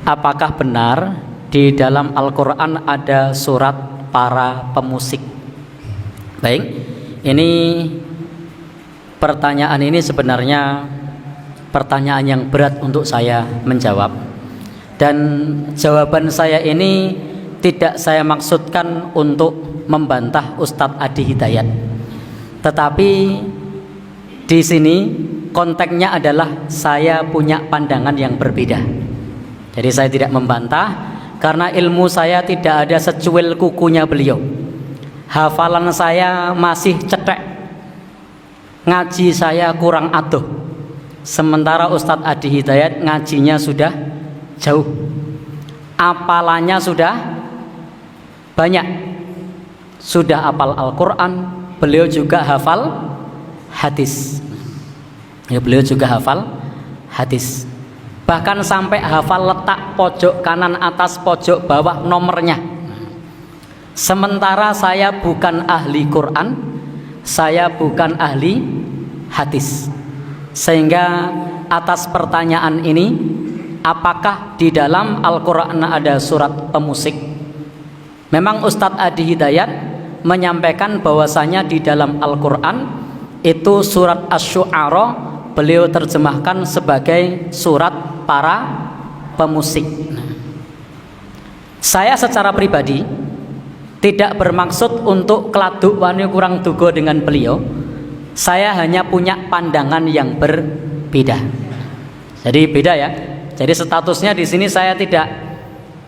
apakah benar di dalam Al-Quran ada surat para pemusik? Baik, ini pertanyaan ini sebenarnya pertanyaan yang berat untuk saya menjawab. Dan jawaban saya ini tidak saya maksudkan untuk membantah Ustadz Adi Hidayat. Tetapi di sini konteksnya adalah saya punya pandangan yang berbeda. Jadi saya tidak membantah karena ilmu saya tidak ada secuil kukunya beliau. Hafalan saya masih cetek, ngaji saya kurang adoh. Sementara Ustadz Adi Hidayat ngajinya sudah jauh, apalannya sudah banyak, sudah hafal Al-Quran. Beliau juga hafal hadis. Ya, beliau juga hafal hadis. Bahkan sampai hafal letak pojok kanan atas, pojok bawah nomornya. Sementara saya bukan ahli Quran, saya bukan ahli hadis. Sehingga atas pertanyaan ini, apakah di dalam Al-Quran ada surat pemusik? Memang Ustadz Adi Hidayat menyampaikan bahwasanya di dalam Al-Quran itu surat Asy-Syu'ara beliau terjemahkan sebagai surat para pemusik. Saya secara pribadi tidak bermaksud untuk keladuk wani kurang dugo dengan beliau. Saya hanya punya pandangan yang berbeda. Jadi beda ya. Jadi statusnya di sini saya tidak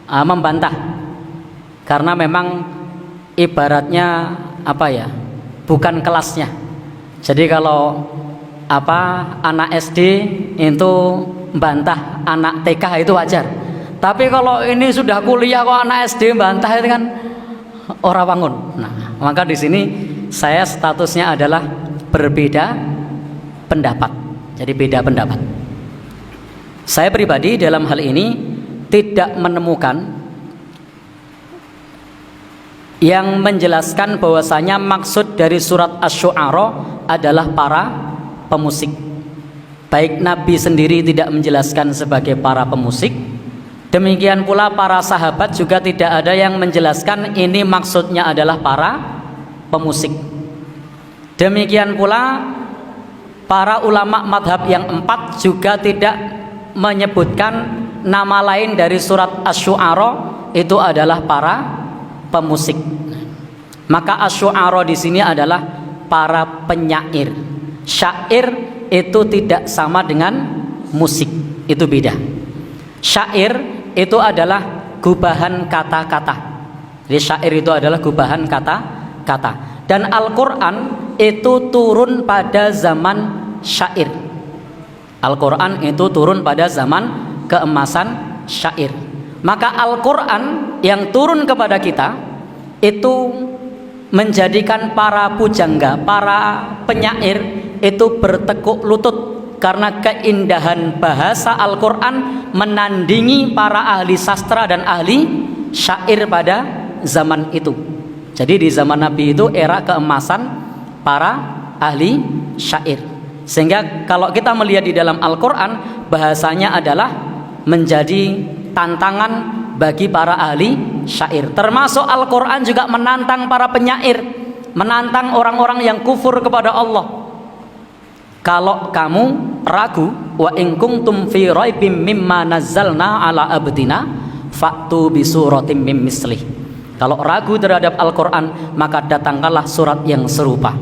membantah, karena memang ibaratnya apa ya, bukan kelasnya. Jadi kalau anak SD itu membantah anak TK itu wajar. Tapi kalau ini sudah kuliah kok anak SD membantah itu kan ora wangun. Nah, maka di sini saya statusnya adalah berbeda pendapat. Jadi beda pendapat. Saya pribadi dalam hal ini tidak menemukan yang menjelaskan bahwasanya maksud dari surat Asy-Syu'ara adalah para pemusik. Baik Nabi sendiri tidak menjelaskan sebagai para pemusik, demikian pula para sahabat juga tidak ada yang menjelaskan ini maksudnya adalah para pemusik. Demikian pula para ulama madhab yang 4 juga tidak menyebutkan nama lain dari surat Asy-Syu'ara itu adalah para pemusik. Maka Asy-Syu'ara di sini adalah para penyair. Syair itu tidak sama dengan musik, itu beda. Syair itu adalah gubahan kata-kata. Jadi syair itu adalah gubahan kata-kata. Dan Al-Quran itu turun pada zaman syair. Al-Quran itu turun pada zaman keemasan syair. Maka Al-Quran yang turun kepada kita itu menjadikan para pujangga, para penyair itu bertekuk lutut karena keindahan bahasa Al-Quran menandingi para ahli sastra dan ahli syair pada zaman itu. Jadi di zaman Nabi itu era keemasan para ahli syair. Sehingga kalau kita melihat di dalam Al-Quran, bahasanya adalah menjadi tantangan bagi para ahli syair. Termasuk Al-Quran juga menantang para penyair, menantang orang-orang yang kufur kepada Allah. Kalau kamu ragu, wa in kuntum fi raibim mimma nazzalna ala abdina fa'tu bi suratim mim mislih. Kalau ragu terhadap Al-Quran, maka datangkanlah surat yang serupa.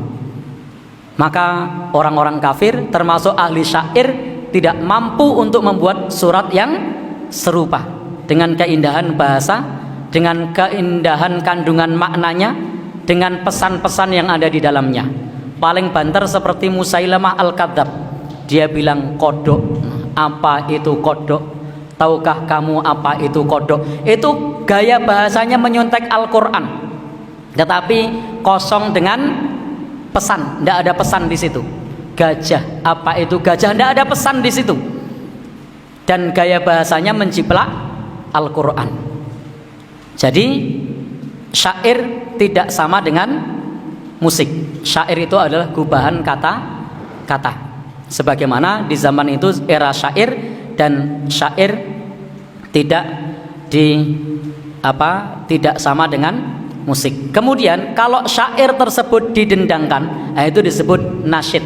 Maka orang-orang kafir termasuk ahli syair tidak mampu untuk membuat surat yang serupa dengan keindahan bahasa, dengan keindahan kandungan maknanya, dengan pesan-pesan yang ada di dalamnya. Paling banter seperti Musailamah Al-Kadzab. Dia bilang kodok. Apa itu kodok? Tahukah kamu apa itu kodok? Itu gaya bahasanya menyontek Al-Quran, tetapi kosong dengan pesan. Tidak ada pesan di situ. Gajah, apa itu gajah? Tidak ada pesan di situ. Dan gaya bahasanya menjiplak Al-Quran. Jadi syair tidak sama dengan musik. Syair itu adalah gubahan kata-kata. Sebagaimana di zaman itu era syair, dan syair tidak tidak sama dengan musik. Kemudian kalau syair tersebut didendangkan, itu disebut nasyid.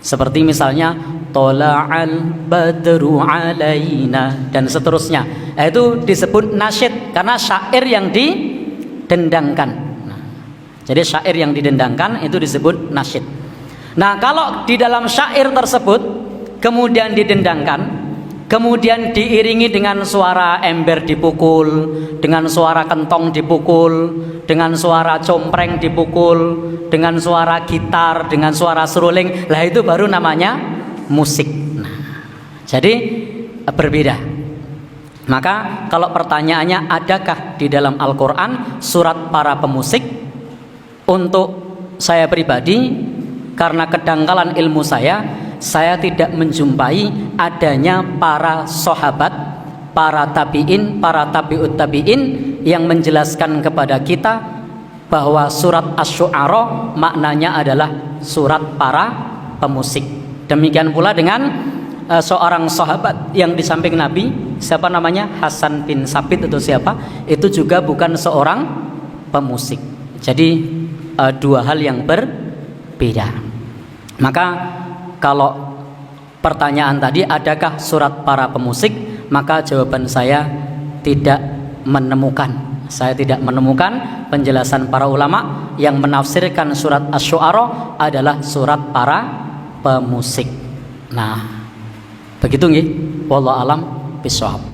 Seperti misalnya tola'al badru alaina dan seterusnya, itu disebut nasyid karena syair yang didendangkan. Jadi syair yang didendangkan itu disebut nasyid. Nah, kalau di dalam syair tersebut kemudian didendangkan, kemudian diiringi dengan suara ember dipukul, dengan suara kentong dipukul, dengan suara compreng dipukul, dengan suara gitar, dengan suara seruling, lah itu baru namanya musik. Nah, jadi berbeda. Maka kalau pertanyaannya adakah di dalam Al-Quran surat para pemusik? Untuk saya pribadi, karena kedangkalan ilmu saya tidak menjumpai adanya para sahabat, para tabi'in, para tabi'ut tabi'in yang menjelaskan kepada kita bahwa surat Asy-Syu'ara maknanya adalah surat para pemusik. Demikian pula dengan seorang sahabat yang di samping Nabi, siapa namanya? Hasan bin Sabit atau siapa? Itu juga bukan seorang pemusik. Jadi dua hal yang berbeda. Maka kalau pertanyaan tadi adakah surat para pemusik, maka jawaban saya tidak menemukan. Saya tidak menemukan penjelasan para ulama yang menafsirkan surat Asy-Syu'ara adalah surat para pemusik. Nah, begitu nggih. Wallahu alam bishawab.